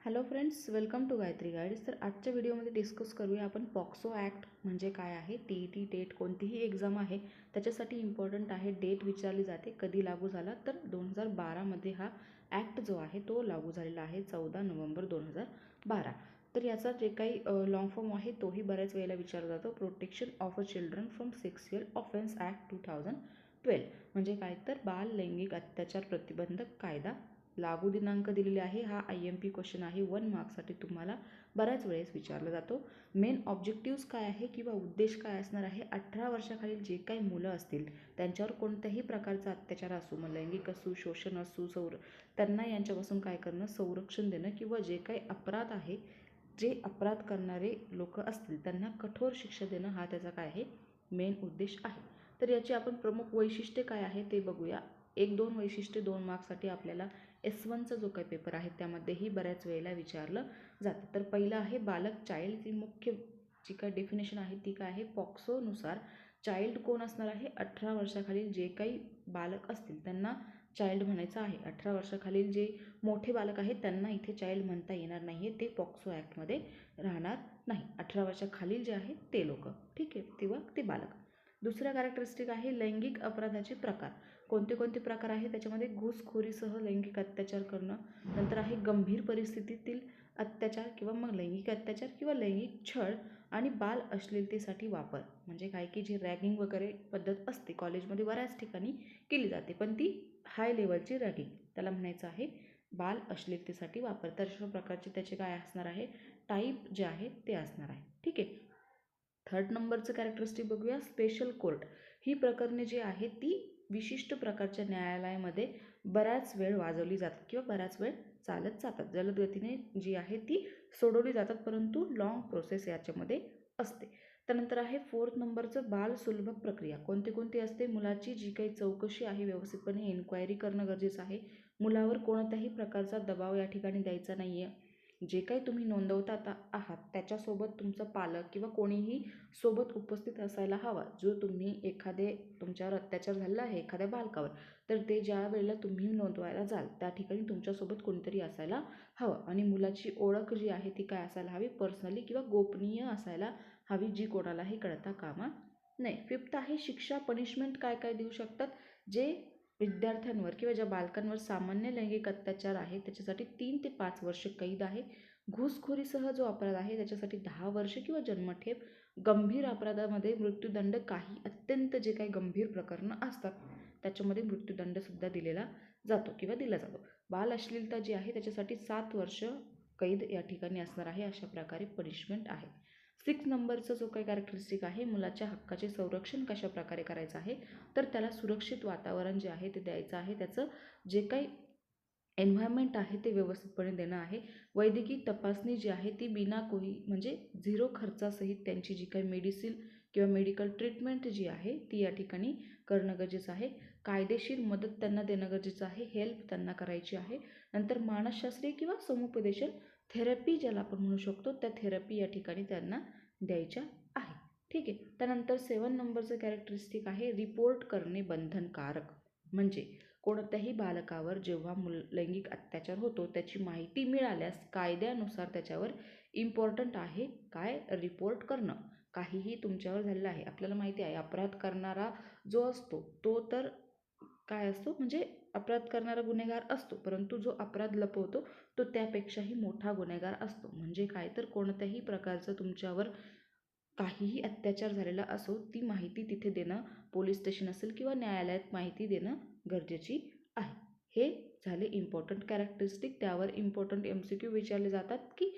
Hello friends, welcome to Gayatri guides. तर आजच्या व्हिडिओमध्ये डिस्कस करूया आपण पॉक्सो ॲक्ट म्हणजे काय आहे. TET टेट कोणतीही एक्झाम आहे त्याच्यासाठी इम्पॉर्टंट आहे. डेट विचारली जाते कधी लागू झाला, तर 2012मध्ये हा ॲक्ट जो आहे तो लागू झालेला आहे, 14 नोव्हेंबर 2012. तर याचा जे काही लॉंग फॉर्म आहे तोही बऱ्याच वेळेला विचारला जातो. Protection of a children from sexual offence act 2012 म्हणजे काय, तर बाल लैंगिक अत्याचार प्रतिबंधक कायदा. लागू दिनांक दिलेले आहे. हा IMP क्वेश्चन आहे, 1 मार्क्ससाठी तुम्हाला बऱ्याच वेळेस विचारला जातो. मेन ऑब्जेक्टिव्स काय आहे किंवा उद्देश काय असणार आहे, 18 वर्षाखालील जे काही मुलं असतील त्यांच्यावर कोणत्याही प्रकारचा अत्याचार असू, मग लैंगिक असू, शोषण असू, त्यांना यांच्यापासून काय करणं, संरक्षण देणं, किंवा जे काही अपराध आहे, जे अपराध करणारे लोक असतील त्यांना कठोर शिक्षा देणं, हा त्याचा काय आहे, मेन उद्देश आहे. तर याची आपण प्रमुख वैशिष्ट्ये काय आहे ते बघूया. 1-2 वैशिष्ट्ये 2 मार्क्ससाठी आपल्याला S1चा जो काही पेपर आहे त्यामध्येही बऱ्याच वेळेला विचारलं जातं. तर पहिलं आहे बालक, चाइल्ड. ती मुख्य जी काय डेफिनेशन आहे ती काय आहे, पॉक्सोनुसार चाइल्ड कोण असणार आहे, 18 वर्षाखालील जे काही बालक असतील त्यांना चाइल्ड म्हणायचं आहे. 18 वर्षाखालील जे मोठे बालक आहेत त्यांना इथे चाइल्ड म्हणता येणार नाही आहे, ते पॉक्सो ॲक्टमध्ये राहणार नाही. 18 वर्षाखालील जे आहेत ते लोक, ठीक आहे, तेव्हा ते बालक. दुसरा कॅरेक्टरिस्टिक आहे लैंगिक अपराधाचे प्रकार. कोणते कोणते प्रकार आहे त्याच्यामध्ये, घुसखोरीसह लैंगिक अत्याचार करणं, नंतर आहे गंभीर परिस्थितीतील अत्याचार किंवा मग लैंगिक अत्याचार किंवा लैंगिक छळ आणि बाल अश्लीलतेसाठी वापर. म्हणजे काय की जी रॅगिंग वगैरे पद्धत असते कॉलेजमध्ये बऱ्याच ठिकाणी केली जाते, पण ती हाय लेवलची रॅगिंग, त्याला म्हणायचं आहे बाल अश्लीलतेसाठी वापर. तर अशा प्रकारचे त्याचे काय असणार आहे, टाईप जे आहे ते असणार आहे, ठीक आहे. थर्ड नंबरचं कॅरेक्टरिस्टिक बघूया, स्पेशल कोर्ट. ही प्रकरणे जी आहेत ती विशिष्ट प्रकारच्या न्यायालयामध्ये बऱ्याच वेळ वाजवली जातात किंवा बऱ्याच वेळ चालत जातात. जलद गतीने जी आहे ती सोडवली जातात, परंतु लॉंग प्रोसेस याच्यामध्ये असते. त्यानंतर आहे 4th नंबरचं बाल सुलभ प्रक्रिया. कोणती कोणती असते, मुलाची जी काही चौकशी आहे व्यवस्थितपणे इन्क्वायरी करणं गरजेचं आहे. मुलावर कोणत्याही प्रकारचा दबाव या ठिकाणी द्यायचा नाही आहे. जे काही तुम्ही नोंदवता आहात त्याच्यासोबत तुमचं पालक किंवा कोणीही सोबत उपस्थित असायला हवा. जो तुम्ही एखादे तुमच्यावर अत्याचार झालेला आहे एखाद्या बालकावर, तर ते ज्या वेळेला तुम्ही नोंदवायला जाल त्या ठिकाणी तुमच्यासोबत कोणतरी असायला हवं. आणि मुलाची ओळख जी आहे ती काय असायला हवी, पर्सनली किंवा गोपनीय असायला हवी, जी कोणालाही कळता कामा नाही. 5th आहे शिक्षा, पनिशमेंट काय काय देऊ शकतात. जे विद्यार्थ्यांवर किंवा ज्या बालकांवर सामान्य लैंगिक अत्याचार आहे त्याच्यासाठी 3 ते 5 वर्ष कैद आहे. घुसखोरीसह जो अपराध आहे त्याच्यासाठी 10 वर्ष किंवा जन्मठेप. गंभीर अपराधामध्ये मृत्यूदंड, काही अत्यंत जे काही गंभीर प्रकरणं असतात त्याच्यामध्ये मृत्यूदंडसुद्धा दिलेला जातो किंवा दिला जातो. बाल अश्लीलता जी आहे त्याच्यासाठी 7 वर्ष कैद या ठिकाणी असणार आहे. अशा प्रकारे पनिशमेंट आहे. 6 नंबरचा जो काही कॅरेक्टरिस्टिक आहे, मुलाच्या हक्काचे संरक्षण कशा प्रकारे करायचं आहे, तर त्याला सुरक्षित वातावरण जे आहे ते द्यायचं आहे. त्याचं जे काही एन्व्हायरमेंट आहे ते व्यवस्थितपणे देणं आहे. वैद्यकीय तपासणी जी आहे ती बिना म्हणजे 0 खर्चासहित त्यांची जी काही मेडिसिन किंवा मेडिकल ट्रीटमेंट जी आहे ती या ठिकाणी करणं गरजेचं आहे. कायदेशीर मदत त्यांना देणं गरजेचं आहे, हेल्प त्यांना करायची आहे. नंतर मानसशास्त्रीय किंवा समुपदेशन थेरपी ज्याला आपण म्हणू शकतो, त्या थेरपी या ठिकाणी त्यांना द्यायच्या आहे, ठीक आहे. त्यानंतर 7 नंबरचं कॅरेक्टरिस्टिक आहे रिपोर्ट करणे बंधनकारक. म्हणजे कोणत्याही बालकावर जेव्हा लैंगिक अत्याचार होतो त्याची माहिती मिळाल्यास कायद्यानुसार त्याच्यावर इम्पॉर्टंट आहे काय, रिपोर्ट करणं. काहीही तुमच्यावर झालेलं आहे, आपल्याला माहिती आहे अपराध करणारा जो असतो तो तर काय असतो, म्हणजे अपराध करणारा गुन्हेगार असतो, परंतु जो अपराध लपवतो तो त्यापेक्षाही मोठा गुन्हेगार असतो. म्हणजे काय, तर कोणत्याही प्रकारचं तुमच्यावर काहीही अत्याचार झालेला असो ती माहिती तिथे देणं, पोलीस स्टेशन असेल किंवा न्यायालयात माहिती देणं गरजेची आहे. हे झाले इम्पॉर्टंट कॅरेक्टरिस्टिक. त्यावर इम्पॉर्टंट MCQ विचारले जातात की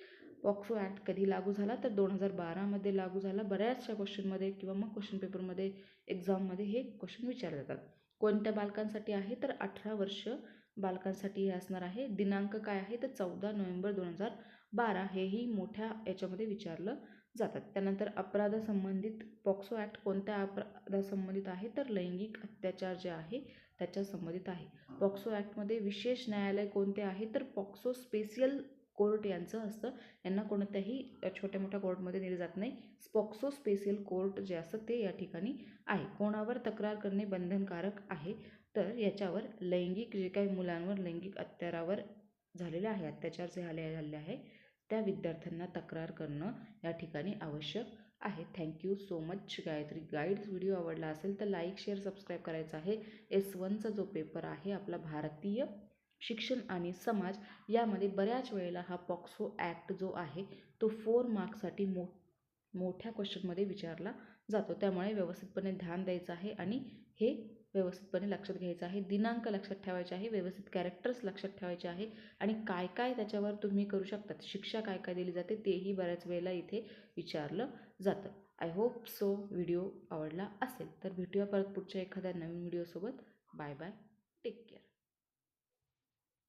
पॉक्सो ॲक्ट कधी लागू झाला, तर 2012मध्ये लागू झाला. बऱ्याचशा क्वेश्चनमध्ये किंवा मग क्वेश्चन पेपरमध्ये एक्झाममध्ये हे क्वेश्चन विचारले जातात. कोणत्या बालकांसाठी आहे, तर 18 वर्ष बालकांसाठी हे असणार आहे. दिनांक काय आहे, तर 14 नोव्हेंबर 2012. हेही मोठ्या याच्यामध्ये विचारलं जातात. त्यानंतर अपराधासंबंधित पॉक्सो ॲक्ट कोणत्या अपराधासंबंधित आहे, तर लैंगिक अत्याचार जे आहे त्याच्या संबंधित आहे. पॉक्सो ॲक्टमध्ये विशेष न्यायालय कोणते आहे, तर पॉक्सो स्पेशियल कोर्ट यांचं असतं. यांना कोणत्याही छोट्या मोठ्या कोर्टमध्ये नेले जात नाही. पॉक्सो स्पेशियल कोर्ट जे असतं ते या ठिकाणी आहे. कोणावर तक्रार करणे बंधनकारक आहे, तर याच्यावर लैंगिक जे काही मुलांवर लैंगिक अत्याचारावर झालेले आहे, अत्याचार जे झाले आहे त्या विद्यार्थ्यांना तक्रार करणं या ठिकाणी आवश्यक आहे. Thank you so much Gayatri guides. Video आवडला असेल तर लाईक शेअर सबस्क्राईब करायचं आहे. S1चा जो पेपर आहे आपला भारतीय शिक्षण आणि समाज, यामध्ये बऱ्याच वेळेला हा पॉक्सो ॲक्ट जो आहे तो 4 मार्क्ससाठी मोठ्या क्वेश्चनमध्ये विचारला जातो. त्यामुळे व्यवस्थितपणे ध्यान द्यायचं आहे आणि हे व्यवस्थितपणे लक्षात घ्यायचं आहे. दिनांक लक्षात ठेवायचे आहे, व्यवस्थित कॅरेक्टर्स लक्षात ठेवायचे आहे आणि काय काय त्याच्यावर तुम्ही करू शकतात, शिक्षा काय काय दिली जाते तेही बऱ्याच वेळेला इथे विचारलं जातं. आय होप सो व्हिडिओ आवडला असेल तर भेटूया परत पुढच्या एखाद्या नवीन व्हिडिओसोबत. Bye bye, take care.